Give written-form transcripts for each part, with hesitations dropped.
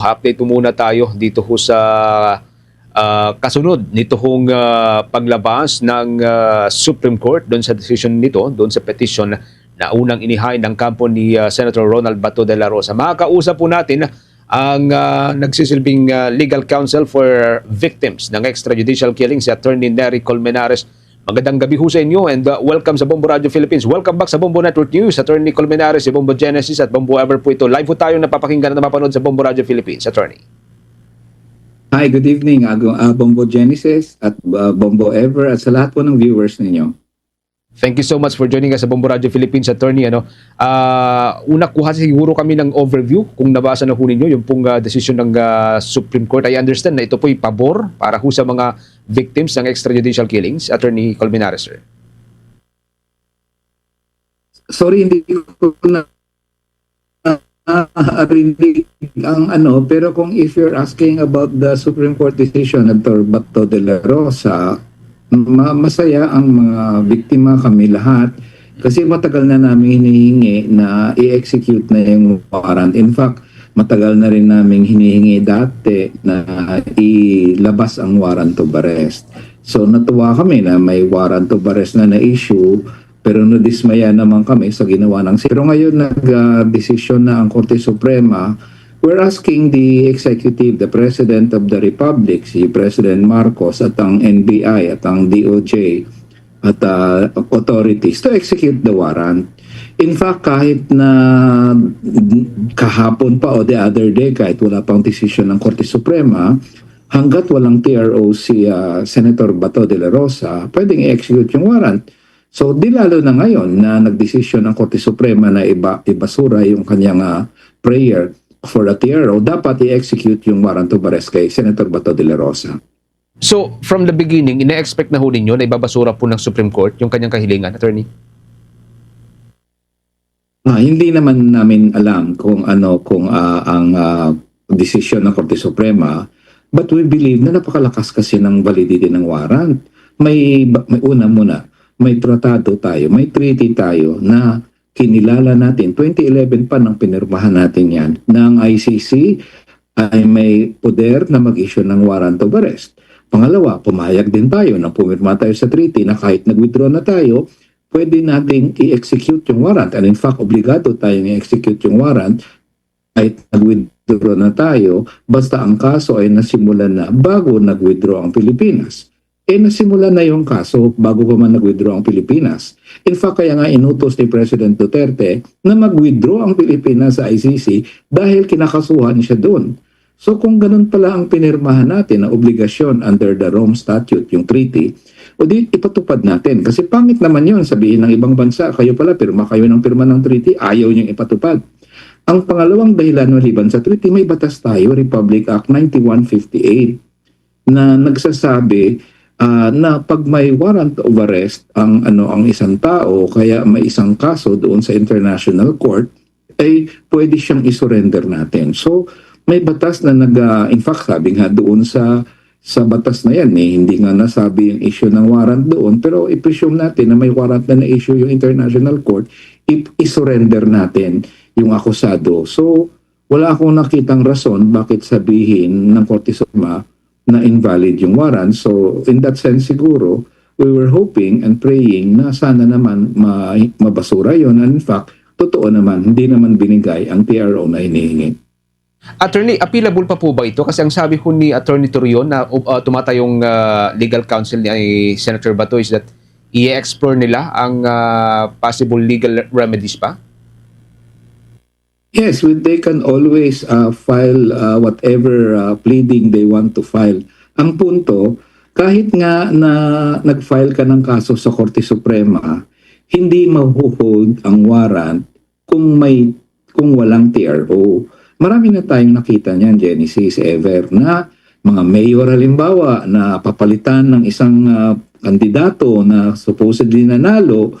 update po muna tayo dito ho sa kasunod nito hong paglabas ng Supreme Court doon sa decision nito, doon sa petition na unang inihain ng kampo ni Senator Ronald Bato de la Rosa. Makakausap po natin ang nagsisilbing legal counsel for victims ng extrajudicial killing, si Attorney Nery Colmenares. Magandang gabi ho sa inyo and welcome sa Bombo Radio Philippines. Welcome back sa Bombo Network News. Attorney Colmenares, si Bombo Genesis at Bombo Ever po ito. Live po tayo napapakinggan at napapanood sa Bombo Radio Philippines. Attorney. Hi, good evening. Bombo Genesis at Bombo Ever at sa lahat po ng viewers ninyo. Thank you so much for joining us sa Bombo Radio Philippines, Attorney. Una kuha siguro kami ng overview kung nabasa na ho ninyo yung pong desisyon ng Supreme Court. I understand na ito po'y pabor para ho sa mga victims ng extrajudicial killings. Attorney Colmenares, sir. Sorry, hindi ko na rinig ang pero kung if you're asking about the Supreme Court decision of Bato de la Rosa, masaya ang mga biktima, kami lahat, kasi matagal na namin hinihingi na i-execute na yung warrant. In fact, matagal na rin namin hinihingi dati na ilabas ang warrant of arrest. So natuwa kami na may warrant of arrest na na-issue, pero nadismaya naman kami sa ginawa ng Pero ngayon nag-desisyon na ang Korte Suprema. We're asking the executive, the President of the Republic, si President Marcos at ang NBI at ang DOJ at authorities to execute the warrant. In fact, kahit na kahapon pa o the other day, kahit wala pang desisyon ng Korte Suprema, hanggat walang TRO si Senator Bato de la Rosa, pwedeng i-execute yung warrant. So, di lalo na ngayon na nagdesisyon ng Korte Suprema na ibasura yung kanyang prayer for a TRO, dapat i-execute yung warrant of arrest kay Senator Bato de la Rosa. So, from the beginning, ina-expect na ho ninyo na ibabasura po ng Supreme Court yung kanyang kahilingan, Attorney? Hindi naman namin alam kung ang desisyon ng Korte Suprema, but we believe na napakalakas kasi ng validity ng warrant. May tratado tayo, may treaty tayo na kinilala natin, 2011 pa nang pinirmahan natin yan, na ang ICC ay may poder na mag-issue ng warrant of arrest. Pangalawa, pumayag din tayo na pumirma tayo sa treaty na kahit nag-withdraw na tayo, pwede nating i-execute yung warrant. And in fact, obligado tayong i-execute yung warrant kahit nag-withdraw na tayo, basta ang kaso ay nasimulan na bago nag-withdraw ang Pilipinas. Nasimulan na yung kaso bago pa man nag-withdraw ang Pilipinas. In fact, kaya nga inutos ni President Duterte na mag-withdraw ang Pilipinas sa ICC dahil kinakasuhan siya doon. So kung ganun pala ang pinirmahan natin na obligasyon under the Rome Statute, yung treaty, o di ipatupad natin. Kasi pangit naman yun, sabihin ng ibang bansa, kayo pala pirma kayo ng pirma ng treaty, ayaw niyong ipatupad. Ang pangalawang dahilan maliban sa treaty, may batas tayo, Republic Act 9158, na nagsasabi na pag may warrant of arrest ang isang tao, kaya may isang kaso doon sa international court, ay pwede siyang isurrender natin. So may batas na in fact sabi nga doon sa batas na yan hindi nga nasabi yung issue ng warrant doon, pero i-presume natin na may warrant na na-issue yung international court, i-surrender natin yung akusado. So wala akong nakitang rason bakit sabihin ng Korte Suprema na invalid yung warrant. So in that sense siguro, we were hoping and praying na sana naman mabasura yon. And in fact, totoo naman, hindi naman binigay ang TRO na hinihingi. Attorney, appealable pa po ba ito? Kasi ang sabi ko ni Attorney Torion na tumatayong legal counsel ni Senator Bato is that i-explore nila ang possible legal remedies pa? Yes, they can always file whatever pleading they want to file. Ang punto, kahit nga na nag-file ka ng kaso sa Korte Suprema, hindi mahuhold ang warrant kung walang TRO. Marami na tayong nakita niyan, Genesis, Ever, na mga mayor halimbawa na papalitan ng isang kandidato na supposedly nanalo,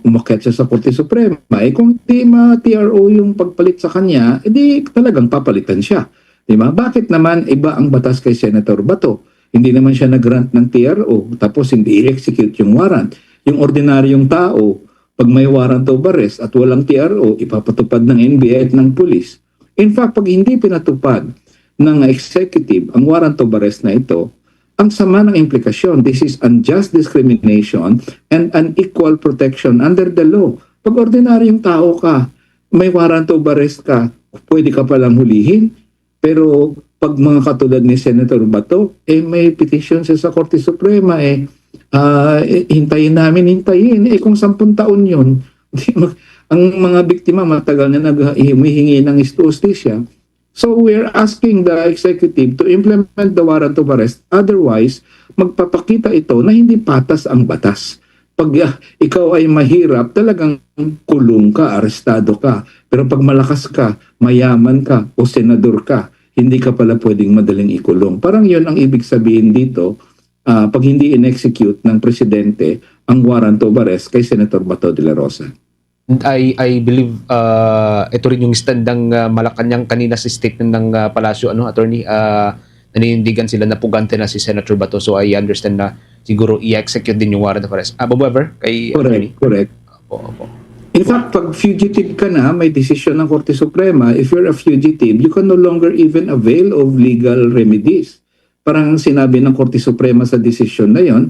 umakyat siya sa Korte Suprema, kung hindi ma-TRO yung pagpalit sa kanya, edi talagang papalitan siya. Diba? Bakit naman iba ang batas kay Senator Bato? Hindi naman siya nag-grant ng TRO, tapos hindi i-execute yung warrant. Yung ordinaryong tao, pag may warrant of arrest at walang TRO, ipapatupad ng NBI at ng pulis. In fact, pag hindi pinatupad ng executive ang warrant of arrest na ito, ang sama ng implikasyon. This is unjust discrimination and unequal protection under the law. Pag ordinaryong tao ka, may warrant of arrest ka, pwede ka palang hulihin. Pero pag mga katulad ni Senator Bato, may petition siya sa Korte Suprema, hintayin. Kung 10 taon yun, ang mga biktima matagal na naghihingi ng justisya. So we're asking the executive to implement the warrant of arrest. Otherwise, magpapakita ito na hindi patas ang batas. Pag ikaw ay mahirap, talagang kulong ka, arestado ka. Pero pag malakas ka, mayaman ka, o senador ka, hindi ka pala pwedeng madaling ikulong. Parang yun ang ibig sabihin dito, pag hindi in-execute ng presidente ang warrant of arrest kay Senator Bato de la Rosa. And I believe ito rin yung stand ng Malacanang kanina sa statement ng Palasyo, attorney, naninindigan sila na pugante na si Senator Bato. So I understand na siguro i-execute din yung warrant of arrest. However, kay attorney. Correct. Opo. In fact, pag fugitive ka na, may desisyon ng Korte Suprema, if you're a fugitive, you can no longer even avail of legal remedies. Parang sinabi ng Korte Suprema sa desisyon na yon,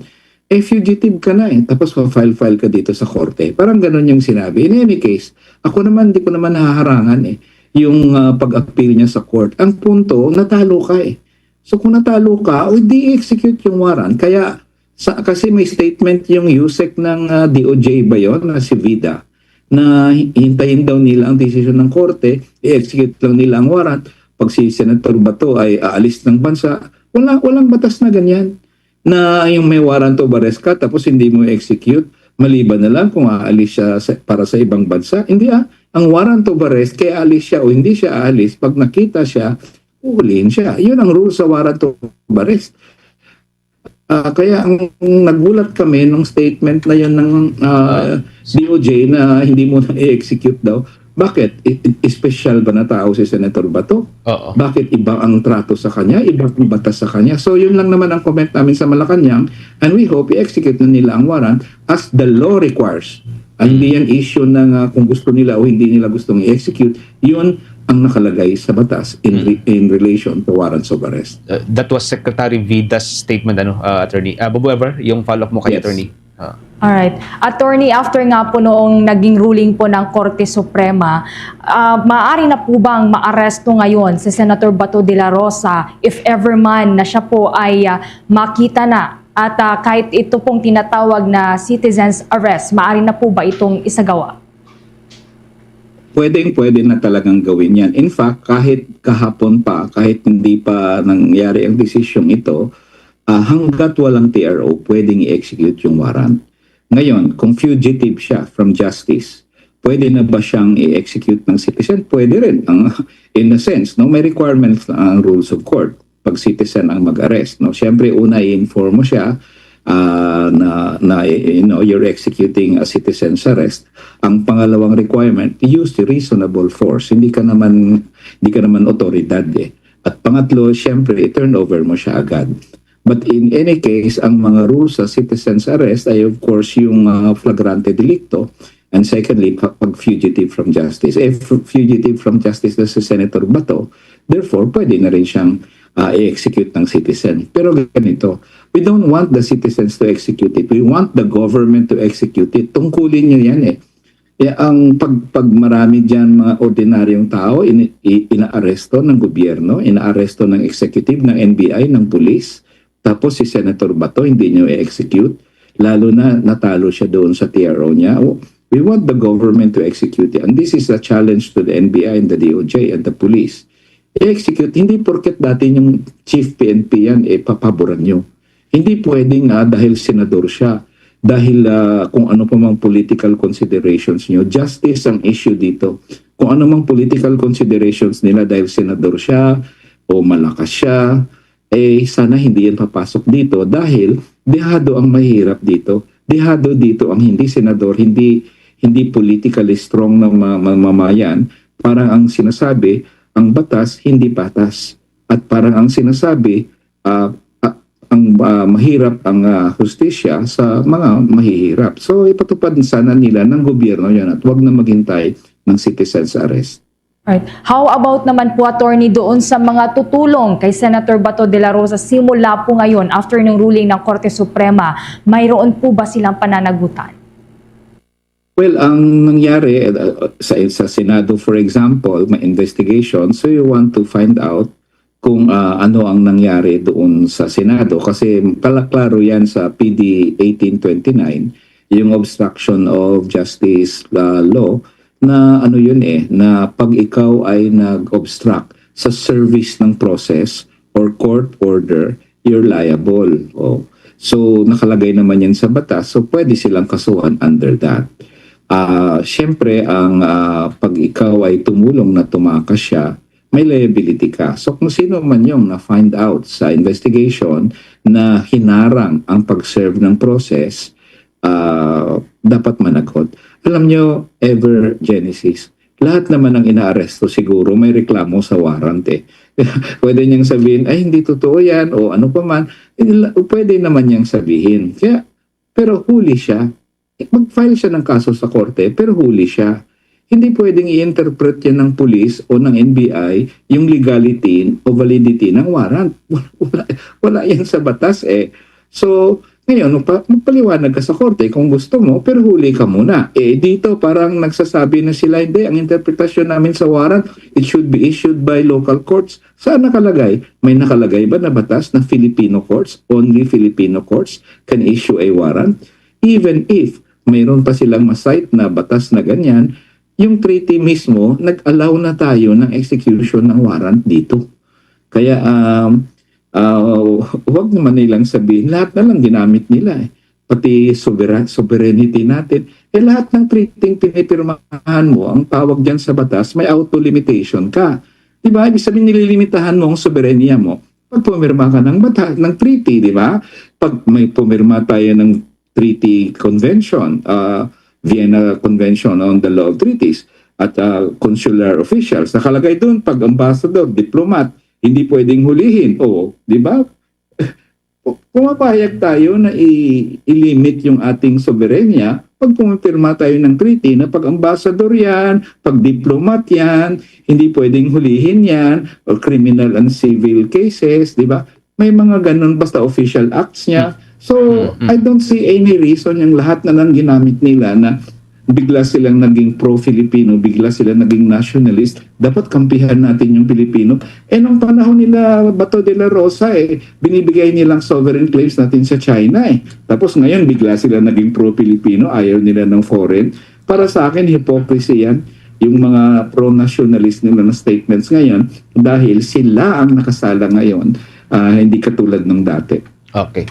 fugitive ka na tapos file ka dito sa korte. Parang ganun yung sinabi. In any case, di ko naman nahaharangan yung pag-appeal niya sa court. Ang punto, natalo ka So kung natalo ka, di execute yung warrant. Kaya, kasi may statement yung USEC ng DOJ ba yun, na si Vida, na hintayin daw nila ang desisyon ng korte, i-execute lang nila ang warrant. Pag si Senator Bato ay aalis ng bansa, walang batas na ganyan. Na yung may warrant of arrest ka tapos hindi mo execute, maliban na lang kung aalis siya para sa ibang bansa. Hindi ang warrant of arrest, kaya aalis siya o hindi siya aalis, pag nakita siya, uhulihin siya. Yun ang rule sa warrant of arrest. Kaya ang nagulat kami nung statement na yun ng DOJ na hindi mo na i-execute daw. Bakit? Special ba na tao si Senator Bato? Oo. Bakit iba ang trato sa kanya? Iba ang batas sa kanya? So yun lang naman ang comment namin sa Malacanang, and we hope i-execute na nila ang warrant as the law requires. Hindi yan issue ng kung gusto nila o hindi nila gustong i-execute. Yun ang nakalagay sa batas in relation to warrants of arrest. That was Secretary Vida's statement, attorney. However, yung follow-up mo kay Yes. attorney. Alright. Attorney, after nga po noong naging ruling po ng Korte Suprema, maaari na po bang maaresto ngayon si Senator Bato de la Rosa if ever man na siya po ay makita na at kahit ito pong tinatawag na citizen's arrest, maaari na po ba itong isagawa? Pwede na talagang gawin yan. In fact, kahit kahapon pa, kahit hindi pa nangyari ang desisyong ito, hanggat walang TRO, pwedeng i-execute yung warrant. Ngayon, kung fugitive siya from justice, pwede na ba siyang i-execute ng citizen? Pwede rin. In a sense, may requirements ang rules of court pag citizen ang mag-arrest. Siyempre, una i-inform mo siya you're executing a citizen's arrest. Ang pangalawang requirement, use reasonable force. Hindi ka naman otoridad At pangatlo, siyempre, i-turn over mo siya agad. But in any case, ang mga rules sa citizen's arrest ay of course yung flagrante delicto, and secondly, pag fugitive from justice. If fugitive from justice na si Senator Bato, therefore, pwede na rin siyang i-execute ng citizen. Pero ganito, we don't want the citizens to execute it. We want the government to execute it. Tungkulin nyo yan ang pag marami dyan mga ordinaryong tao, inaaresto ng gobyerno, inaaresto ng executive, ng NBI, ng police. Tapos si Senator Bato hindi niyo i-execute, lalo na natalo siya doon sa TRO niya. We want the government to execute it. And this is a challenge to the NBI and the DOJ and the police. I-execute, hindi porket dati yung chief PNP yan, papaboran nyo. Hindi pwedeng dahil senador siya, dahil kung ano pa mang political considerations nyo. Justice ang issue dito. Kung ano mang political considerations nila dahil senador siya o malakas siya, sana hindi yan papasok dito dahil dehado ang mahirap dito. Dehado dito ang hindi senador, hindi politically strong na mamamayan. Parang ang sinasabi, ang batas hindi patas. At parang ang sinasabi, ang mahirap ang hustisya sa mga mahihirap. So ipatupad sana nila ng gobyerno yan at wag na maghintay ng citizen's arrest. Right. How about naman po, attorney, doon sa mga tutulong kay Senator Bato de la Rosa simula po ngayon after ng ruling ng Korte Suprema, mayroon po ba silang pananagutan? Well, ang nangyari sa Senado, for example, may investigation, so you want to find out kung ano ang nangyari doon sa Senado. Kasi klaro yan sa PD 1829, yung obstruction of justice law, na ano yun na pag ikaw ay nag-obstruct sa service ng process or court order, you're liable. So nakalagay naman yan sa batas, so pwede silang kasuhan under that. Siyempre, ang pag ikaw ay tumulong na tumakas siya, may liability ka. So kung sino man yung na-find out sa investigation na hinarang ang pag-serve ng process, dapat managot. Alam nyo, ever Genesis, lahat naman ng inaaresto siguro may reklamo sa warrant Pwede niyang sabihin, ay hindi totoo yan o ano pa man. Pwede naman niyang sabihin. Pero huli siya. Mag-file siya ng kaso sa korte pero huli siya. Hindi pwedeng i-interpret yan ng police o ng NBI yung legality o validity ng warrant. Wala yan sa batas So, ngayon, magpaliwanag ka sa korte kung gusto mo, pero huli ka muna. Dito parang nagsasabi na sila, hindi, ang interpretasyon namin sa warrant, it should be issued by local courts. Saan nakalagay? May nakalagay ba na batas na Filipino courts, only Filipino courts can issue a warrant? Even if mayroon pa silang masite na batas na ganyan, yung treaty mismo, nag-allow na tayo ng execution ng warrant dito. Kaya, huwag naman nilang sabihin, lahat na lang ginamit nila Pati sovereignty natin. Lahat ng treating pinipirmahan mo, ang tawag dyan sa batas, may auto-limitation ka. Diba? Ibig sabihin nililimitahan mo ang soberenya mo pag pumirma ka ng treaty, di ba? Pag may pumirma tayo ng treaty convention, Vienna Convention on the Law of Treaties, at consular officials, nakalagay doon, pag ambassador, diplomat, hindi pwedeng hulihin. Di ba? Pumapayag tayo na i-limit yung ating soberenya pag pumipirma tayo ng treaty na pag ambassador yan, pag diplomat yan, hindi pwedeng hulihin yan, or criminal and civil cases, di ba? May mga ganun basta official acts niya. So, I don't see any reason yung lahat na lang ginamit nila na bigla silang naging pro-Filipino, bigla silang naging nationalist, dapat kampihan natin yung Pilipino. Nung panahon nila Bato de la Rosa, binibigay nilang sovereign claims natin sa China. Tapos ngayon, bigla sila naging pro-Filipino, ayaw nila ng foreign. Para sa akin, hypocrisy yan, yung mga pro-nationalist nila na statements ngayon, dahil sila ang nakasala ngayon, hindi katulad ng dati. Okay,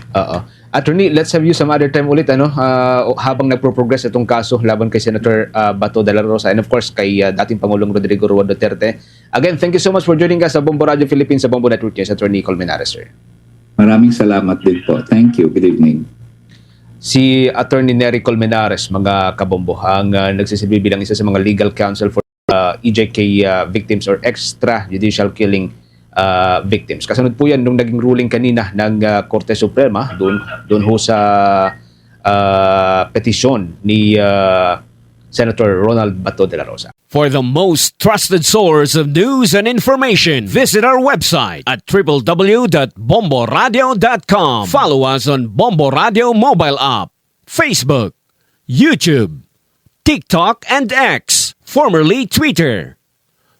Attorney, let's have you some other time ulit habang nagpo-progress itong kaso laban kay Senator Bato de la Rosa and of course kay dating Pangulong Rodrigo Roa Duterte. Again, thank you so much for joining us sa Bombo Radio Philippines, sa Bombo Network News, Attorney Colmenares, sir. Maraming salamat din po. Thank you. Good evening. Si Attorney Nery Colmenares, mga kabombo, ang nagsisilbi bilang isa sa mga legal counsel for EJK victims or extrajudicial killing victims. Kasunod po yan nung naging ruling kanina ng Korte Suprema doon ho sa petisyon ni Senator Ronald Bato de la Rosa. For the most trusted source of news and information, visit our website at www.bomboradio.com. Follow us on Bombo Radio mobile app, Facebook, YouTube, TikTok, and X, formerly Twitter.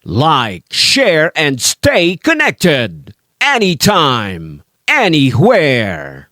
Like, share, and stay connected. Anytime, anywhere.